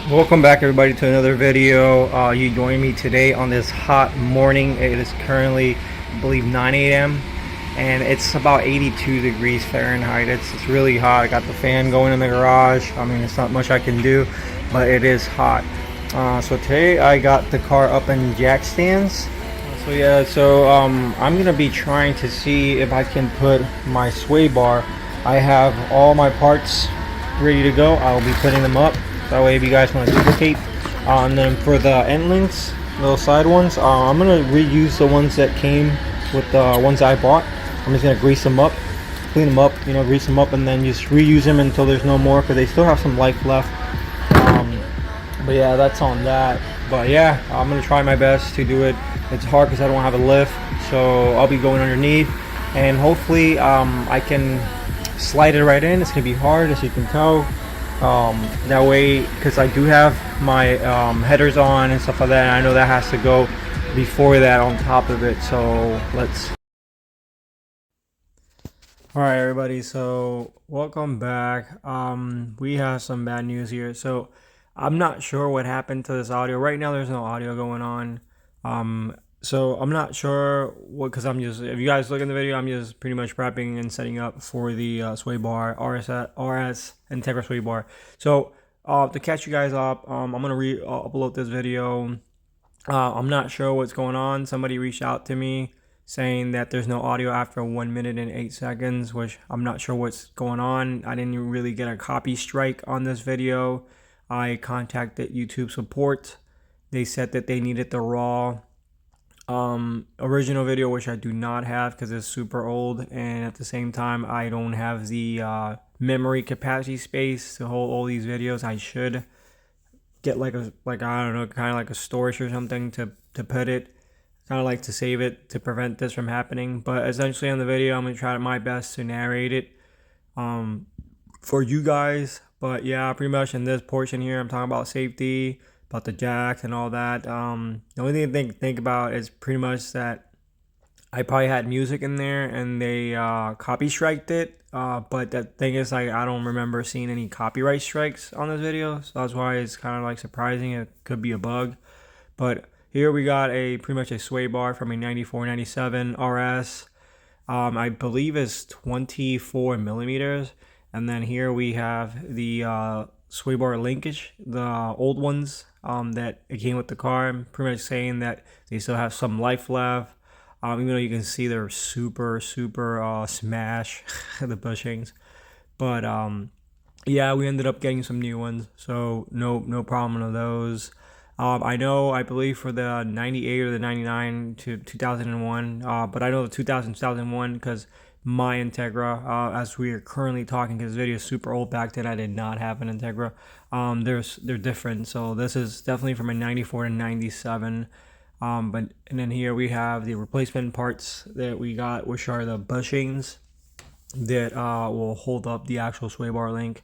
Welcome back everybody to another video. You join me today on this hot morning. It is currently, I believe, 9 a.m. and it's about 82 degrees Fahrenheit. It's really hot. I got the fan going in the garage. I mean, it's not much I can do, but it is hot. So today I got the car up in jack stands. I'm gonna be trying to see if I can put my sway bar. I have all my parts ready to go. I'll be putting them up. That way, if you guys want to duplicate, and then for the end links, little side ones, I'm gonna reuse the ones that came with the ones I bought. I'm just gonna grease them up, clean them up, grease them up, and then just reuse them until there's no more, because they still have some life left. But yeah, that's on that. But yeah, I'm gonna try my best to do it. It's hard because I don't have a lift, so I'll be going underneath, and hopefully I can slide it right in. It's gonna be hard, as you can tell. That way, because I do have my headers on and stuff like that, and I know that has to go before that on top of it. So let's. All right, everybody. So welcome back. We have some bad news here. So I'm not sure what happened to this audio. Right now, there's no audio going on. So I'm not sure what, because if you guys look in the video, I'm just pretty much prepping and setting up for the sway bar, RS Integra sway bar. So to catch you guys up, I'm gonna upload this video. I'm not sure what's going on. Somebody reached out to me saying that there's no audio after 1 minute and 8 seconds, which I'm not sure what's going on. I didn't really get a copy strike on this video. I contacted YouTube support. They said that they needed the raw original video, which I do not have because it's super old, and at the same time I don't have the memory capacity space to hold all these videos. I should get like I don't know, kind of like a storage or something to put it, kind of like to save it to prevent this from happening. But essentially on the video, I'm gonna try my best to narrate it for you guys. But yeah, pretty much in this portion here, I'm talking about safety, about the jacks and all that. The only thing to think about is pretty much that I probably had music in there and they copy striked it. But the thing is, like, I don't remember seeing any copyright strikes on this video, so that's why it's kind of like surprising. It could be a bug. But here we got pretty much a sway bar from a 9497 RS. I believe it's 24 millimeters. And then here we have the sway bar linkage, the old ones that it came with the car. I'm pretty much saying that they still have some life left. Even though you can see they're super smash the bushings. But yeah, we ended up getting some new ones, so no problem with those. I believe for the 98 or the 99 to 2001, but I know the 2001 because my Integra, as we are currently talking, because this video is super old. Back then I did not have an Integra. They're different, so this is definitely from a 94 to 97. And then here we have the replacement parts that we got, which are the bushings that will hold up the actual sway bar link.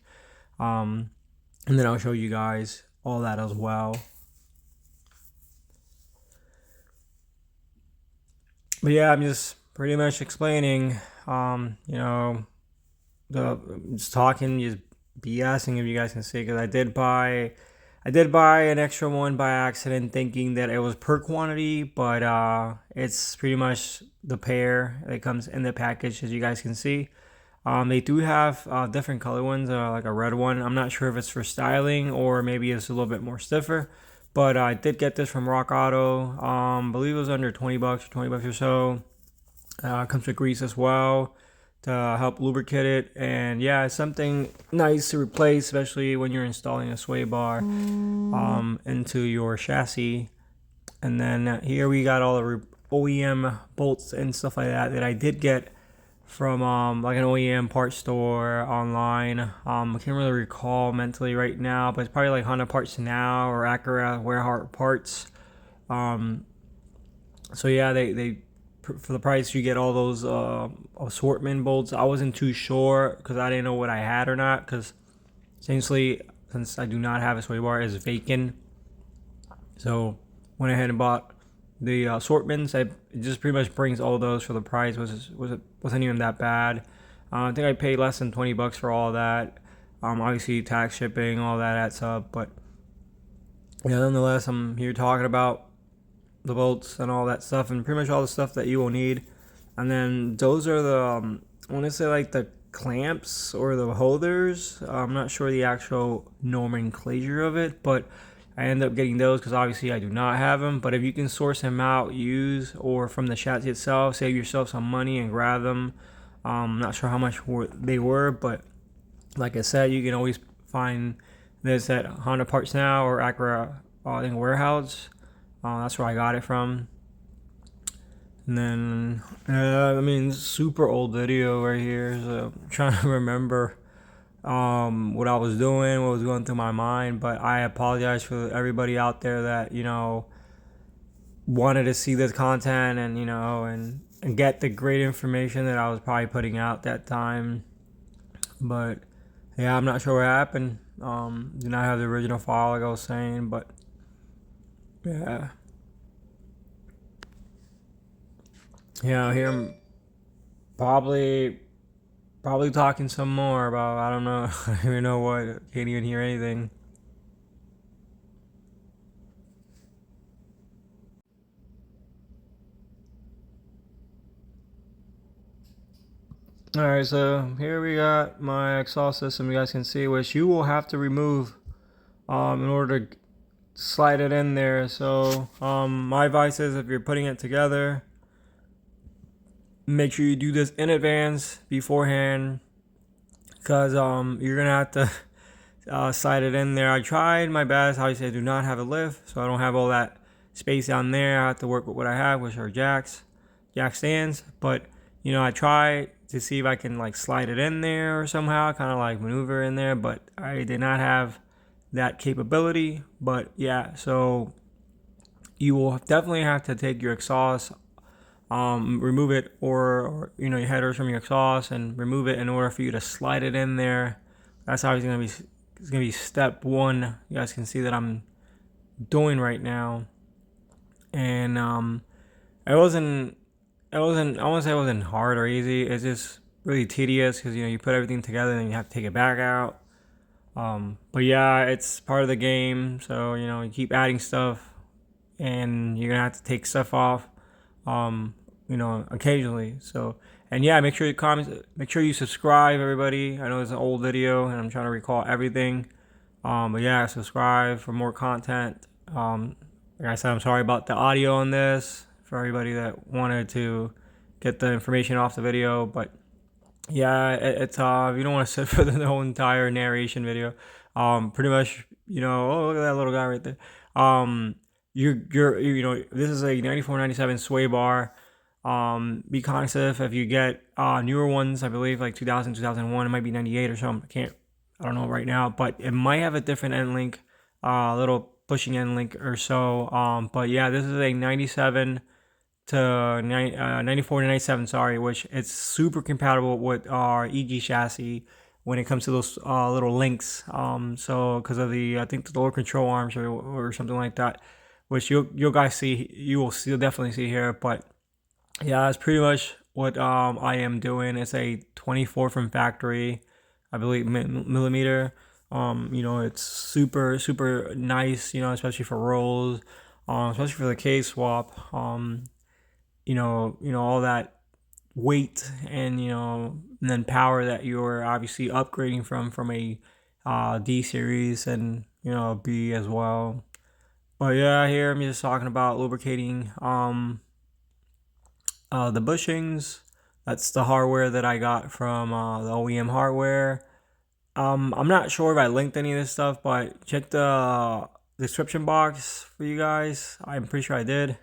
And then I'll show you guys all that as well. But yeah, I'm just pretty much explaining, just talking, just BSing, if you guys can see, because I did buy an extra one by accident, thinking that it was per quantity, but it's pretty much the pair that comes in the package, as you guys can see. They do have different color ones, like a red one. I'm not sure if it's for styling or maybe it's a little bit more stiffer. But I did get this from Rock Auto. I believe it was under 20 bucks or so. Comes with grease as well to help lubricate it. And yeah, it's something nice to replace, especially when you're installing a sway bar into your chassis. And then here we got all the OEM bolts and stuff like that I did get from like an OEM part store online. I can't really recall mentally right now, but it's probably like Honda Parts Now or Acura Warehouse Parts. So yeah, they for the price you get all those assortment bolts. I wasn't too sure because I didn't know what I had or not, because essentially, since I do not have a sway bar, is vacant. So went ahead and bought the assortments. It just pretty much brings all those for the price. Wasn't even that bad. I think I paid less than 20 bucks for all that. Obviously tax, shipping, all that adds up. But yeah, nonetheless, I'm here talking about the bolts and all that stuff, and pretty much all the stuff that you will need. And then those are the I want to say like the clamps or the holders. I'm not sure the actual nomenclature of it, but I end up getting those because obviously I do not have them. But if you can source them out, use or from the chassis itself, save yourself some money and grab them. I'm not sure how much they were, but like I said, you can always find this at Honda Parts Now or Acura, I think warehouse. That's where I got it from. And then, I mean, super old video right here. So I'm trying to remember what I was doing, what was going through my mind. But I apologize for everybody out there that, wanted to see this content and, and get the great information that I was probably putting out that time. But yeah, I'm not sure what happened. Do not have the original file like I was saying, but yeah. Yeah, here I'm probably talking some more about I don't know. I don't even know what. Can't even hear anything. All right, so here we got my exhaust system. You guys can see, which you will have to remove in order to slide it in there. So my advice is if you're putting it together, make sure you do this in advance beforehand, because you're gonna have to slide it in there. I tried my best. Obviously, I do not have a lift, so I don't have all that space down there. I have to work with what I have, which are jack stands. But I try to see if I can like slide it in there or somehow, kind of like maneuver in there. But I did not have that capability. But yeah, so you will definitely have to take your exhaust, remove it, or your headers from your exhaust and remove it in order for you to slide it in there. That's how it's gonna be. It's gonna be step one. You guys can see that I'm doing right now, and it wasn't. It wasn't. I won't say it wasn't hard or easy. It's just really tedious because you put everything together and you have to take it back out. But yeah, it's part of the game. So you keep adding stuff, and you're gonna have to take stuff off. Occasionally. So, and yeah, make sure you comment, make sure you subscribe, everybody. I know it's an old video and I'm trying to recall everything. But yeah, subscribe for more content. Like I said, I'm sorry about the audio on this for everybody that wanted to get the information off the video. But yeah, it's if you don't want to sit for the whole entire narration video, pretty much, oh, look at that little guy right there. This is a 94-97 sway bar. Be conscious if you get newer ones. I believe like 2000, 2001. It might be 98 or something. I don't know right now, but it might have a different end link, a little pushing end link or so. But yeah, this is a 97 to 94 to 97, sorry, which it's super compatible with our EG chassis when it comes to those little links. So because of I think the lower control arms or something like that, which you'll guys see, you'll definitely see here. But yeah, that's pretty much what I am doing. It's a 24 from factory, I believe, millimeter. It's super super nice. Especially for rolls, especially for the case swap. All that weight and then power that you're obviously upgrading from a D series and B as well. But yeah, here I'm just talking about lubricating the bushings. That's the hardware that I got from the OEM hardware. I'm not sure if I linked any of this stuff, but check the description box for you guys. I'm pretty sure I did.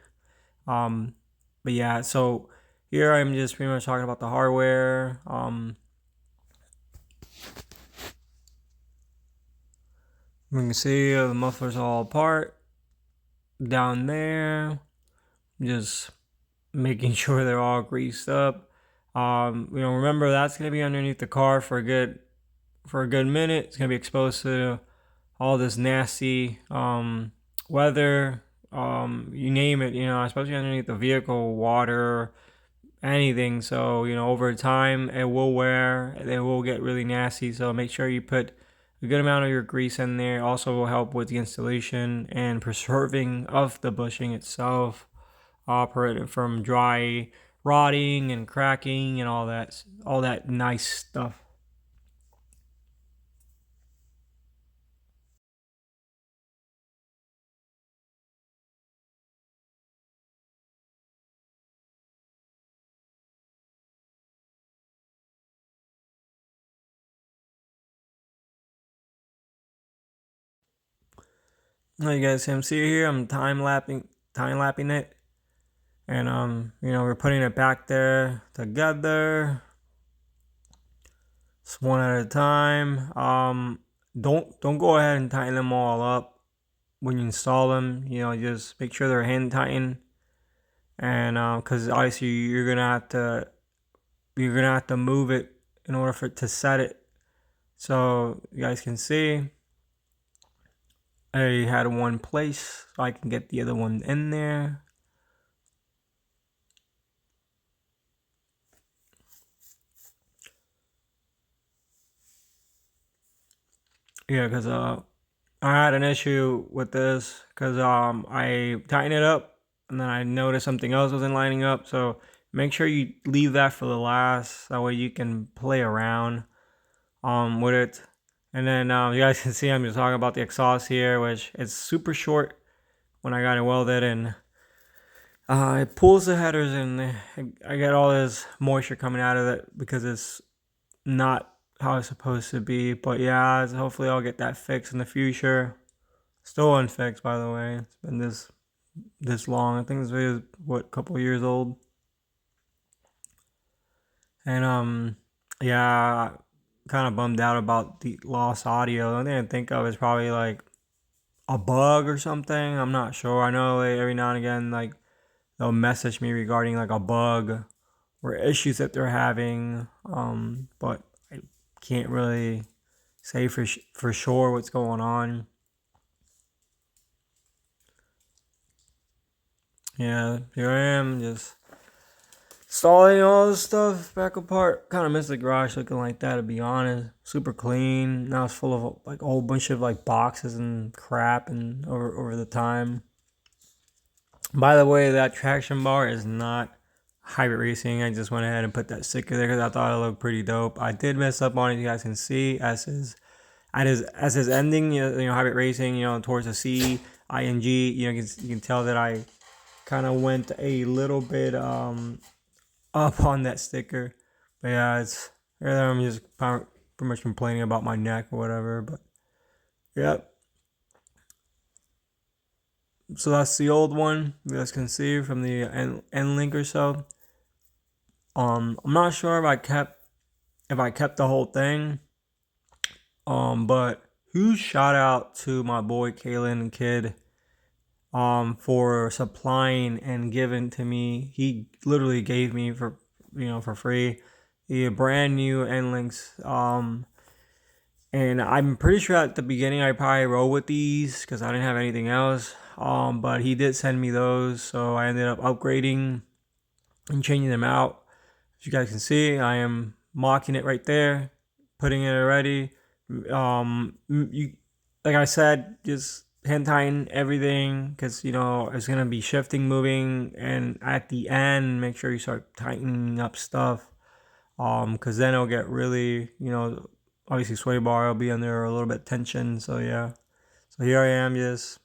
But yeah, so here I'm just pretty much talking about the hardware. You can see the muffler's all apart down there. Just making sure they're all greased up. Remember that's gonna be underneath the car for a good minute. It's gonna be exposed to all this nasty weather, you name it, especially underneath the vehicle, water, anything. So over time it will wear, they will get really nasty. So make sure you put a good amount of your grease in there. Also will help with the installation and preserving of the bushing itself, prevent from dry rotting and cracking and all that nice stuff. Now you guys can see here, I'm time lapping it, and we're putting it back there together. It's one at a time. Don't go ahead and tighten them all up when you install them. Just make sure they're hand tightened, and because obviously you're gonna have to move it in order for it to set it. So you guys can see I had one place, so I can get the other one in there. Yeah, because I had an issue with this because I tightened it up and then I noticed something else wasn't lining up. So make sure you leave that for the last. That way you can play around with it. And then you guys can see I'm just talking about the exhaust here, which is super short when I got it welded, and it pulls the headers and I get all this moisture coming out of it because it's not how it's supposed to be. But yeah, hopefully I'll get that fixed in the future. Still unfixed, by the way. It's been this long. I think this video is a couple years old. And yeah, kind of bummed out about the lost audio. The only thing I think of is probably like a bug or something. I'm not sure. I know like, every now and again like they'll message me regarding like a bug or issues that they're having. But I can't really say for sure what's going on. Yeah, here I am just installing all this stuff back apart. Kind of miss the garage looking like that, to be honest. Super clean. Now it's full of like a whole bunch of like boxes and crap and over the time. By the way, that traction bar is not hybrid racing. I just went ahead and put that sticker there because I thought it looked pretty dope. I did mess up on it. You guys can see as his ending. Hybrid racing. Towards the C I N G. You can tell that I kind of went a little bit up on that sticker. But yeah, I'm just pretty much complaining about my neck or whatever. But yep. So that's the old one. You guys can see from the end link or so. I'm not sure if I kept the whole thing. But huge shout out to my boy Kalen Kid for supplying and giving to me. He literally gave me for free the brand new end links. And I'm pretty sure at the beginning I probably rolled with these because I didn't have anything else. But he did send me those, so I ended up upgrading and changing them out. As you guys can see, I am mocking it right there, putting it already. Like I said, just hand tighten everything because it's gonna be shifting, moving, and at the end, make sure you start tightening up stuff. Because then it'll get really, obviously sway bar will be under a little bit tension. So yeah, so here I am just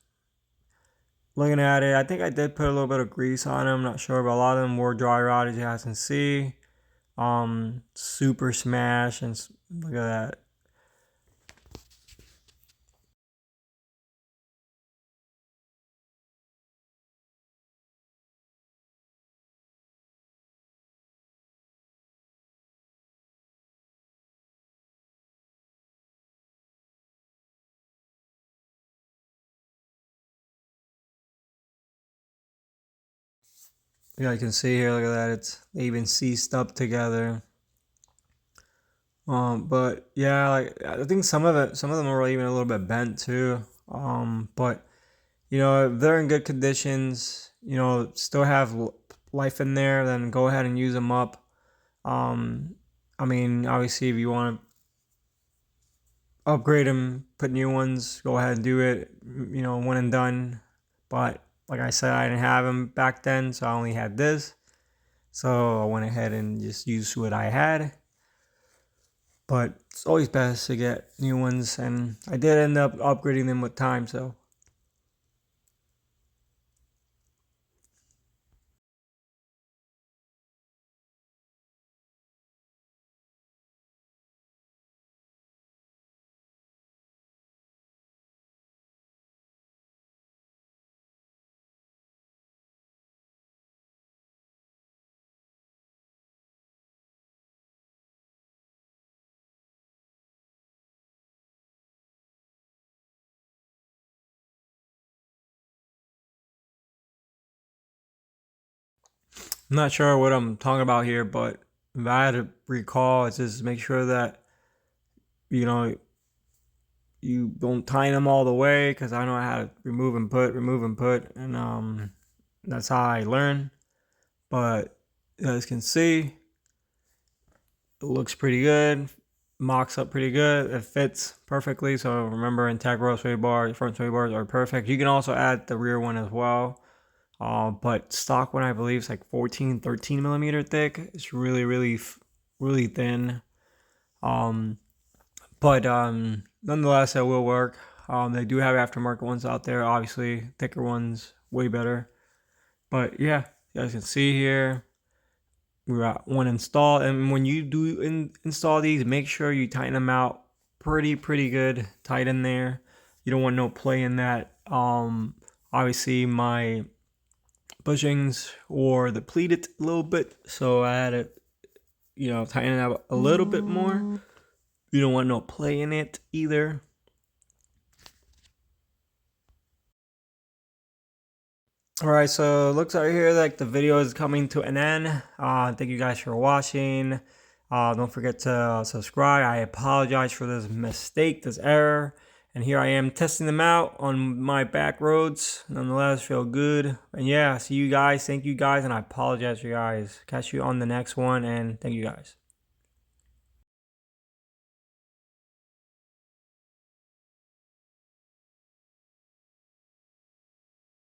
looking at it. I think I did put a little bit of grease on them. Not sure, but a lot of them were dry rot, as you guys can see. Super smash, and look at that. Yeah, you can see here, look at that. It's even seized up together. But yeah, like I think some of them are even a little bit bent too. But if they're in good conditions, still have life in there, then go ahead and use them up. I mean, obviously, if you want to upgrade them, put new ones, go ahead and do it, one and done. But like I said, I didn't have them back then, so I only had this. So I went ahead and just used what I had. But it's always best to get new ones, and I did end up upgrading them with time, so. I'm not sure what I'm talking about here, but if I had to recall, it's just make sure that, you know, you don't tighten them all the way, because I know I had to remove and put, and that's how I learn. But you guys can see, it looks pretty good, mocks up pretty good, it fits perfectly. So remember, Integra sway bar, front sway bars are perfect. You can also add the rear one as well. But stock one, I believe, is like 14, 13 millimeter thick. It's really, really, really thin. Um, but nonetheless, it will work. They do have aftermarket ones out there, obviously, thicker ones, way better. But yeah, you guys can see here, we got one installed. And when you do install these, make sure you tighten them out pretty good, tight in there. You don't want no play in that. Obviously, my bushings were depleted a little bit, so I had to, tighten it up a little bit more. You don't want no play in it either. All right, so it looks like here like the video is coming to an end. Thank you guys for watching. Don't forget to subscribe. I apologize for this mistake, this error. And here I am testing them out on my back roads. Nonetheless, feel good. And yeah, see you guys. Thank you guys. And I apologize for you guys. Catch you on the next one. And thank you guys.